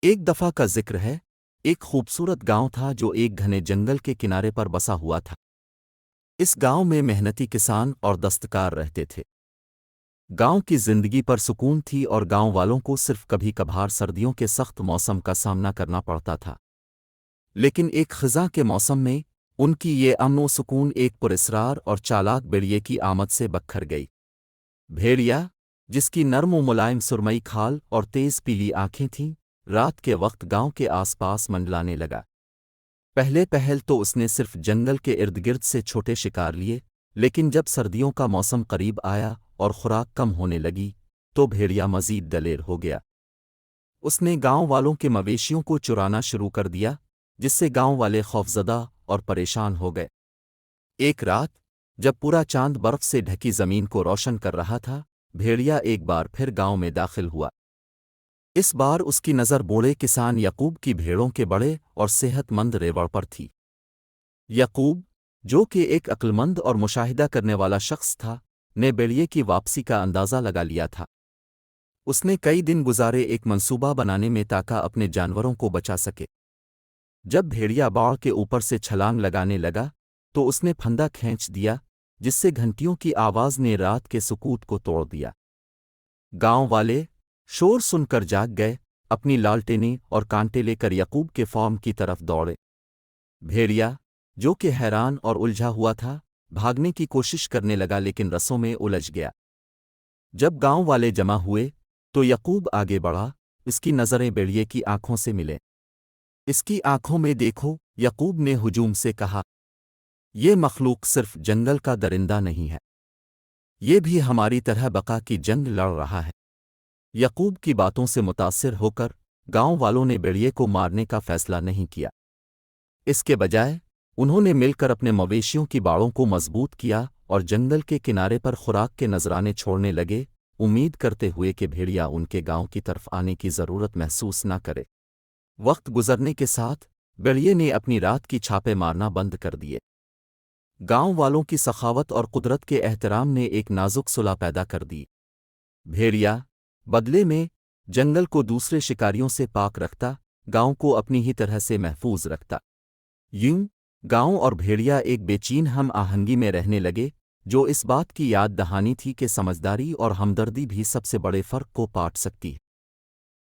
ایک دفعہ کا ذکر ہے، ایک خوبصورت گاؤں تھا جو ایک گھنے جنگل کے کنارے پر بسا ہوا تھا۔ اس گاؤں میں محنتی کسان اور دستکار رہتے تھے۔ گاؤں کی زندگی پر سکون تھی اور گاؤں والوں کو صرف کبھی کبھار سردیوں کے سخت موسم کا سامنا کرنا پڑتا تھا۔ لیکن ایک خزاں کے موسم میں ان کی یہ امن و سکون ایک پراسرار اور چالاک بھیڑیے کی آمد سے بکھر گئی۔ بھیڑیا، جس کی نرم و ملائم سرمئی کھال اور تیز پیلی آنکھیں تھیں، رات کے وقت گاؤں کے آس پاس منڈلانے لگا۔ پہلے پہل تو اس نے صرف جنگل کے ارد گرد سے چھوٹے شکار لیے، لیکن جب سردیوں کا موسم قریب آیا اور خوراک کم ہونے لگی تو بھیڑیا مزید دلیر ہو گیا۔ اس نے گاؤں والوں کے مویشیوں کو چرانا شروع کر دیا، جس سے گاؤں والے خوفزدہ اور پریشان ہو گئے۔ ایک رات جب پورا چاند برف سے ڈھکی زمین کو روشن کر رہا تھا، بھیڑیا ایک بار پھر گاؤں میں داخل ہوا۔ اس بار اس کی نظر بوڑھے کسان یعقوب کی بھیڑوں کے بڑے اور صحت مند ریوڑ پر تھی۔ یعقوب، جو کہ ایک عقلمند اور مشاہدہ کرنے والا شخص تھا، نے بھیڑیے کی واپسی کا اندازہ لگا لیا تھا۔ اس نے کئی دن گزارے ایک منصوبہ بنانے میں تاکہ اپنے جانوروں کو بچا سکے۔ جب بھیڑیا باڑ کے اوپر سے چھلانگ لگانے لگا تو اس نے پھندا کھینچ دیا، جس سے گھنٹیوں کی آواز نے رات کے سکوت کو توڑ دیا۔ گاؤں والے شور سن کر جاگ گئے، اپنی لالٹینیں اور کانٹے لے کر یعقوب کے فارم کی طرف دوڑے۔ بھیڑیا، جو کہ حیران اور الجھا ہوا تھا، بھاگنے کی کوشش کرنے لگا لیکن رسوں میں الجھ گیا۔ جب گاؤں والے جمع ہوئے تو یعقوب آگے بڑھا، اس کی نظریں بھیڑیے کی آنکھوں سے ملیں۔ اس کی آنکھوں میں دیکھو، یعقوب نے ہجوم سے کہا۔ یہ مخلوق صرف جنگل کا درندہ نہیں ہے، یہ بھی ہماری طرح بقا کی جنگ لڑ رہا ہے۔ یعقوب کی باتوں سے متاثر ہو کر گاؤں والوں نے بھیڑیے کو مارنے کا فیصلہ نہیں کیا۔ اس کے بجائے انہوں نے مل کر اپنے مویشیوں کی باڑوں کو مضبوط کیا اور جنگل کے کنارے پر خوراک کے نذرانے چھوڑنے لگے، امید کرتے ہوئے کہ بھیڑیا ان کے گاؤں کی طرف آنے کی ضرورت محسوس نہ کرے۔ وقت گزرنے کے ساتھ بھیڑیے نے اپنی رات کی چھاپے مارنا بند کر دیے۔ گاؤں والوں کی سخاوت اور قدرت کے احترام نے ایک نازک صلح پیدا کر دی۔ بھیڑیا بدلے میں جنگل کو دوسرے شکاریوں سے پاک رکھتا، گاؤں کو اپنی ہی طرح سے محفوظ رکھتا۔ یوں گاؤں اور بھیڑیا ایک بے چین ہم آہنگی میں رہنے لگے، جو اس بات کی یاد دہانی تھی کہ سمجھداری اور ہمدردی بھی سب سے بڑے فرق کو پاٹ سکتی ہے۔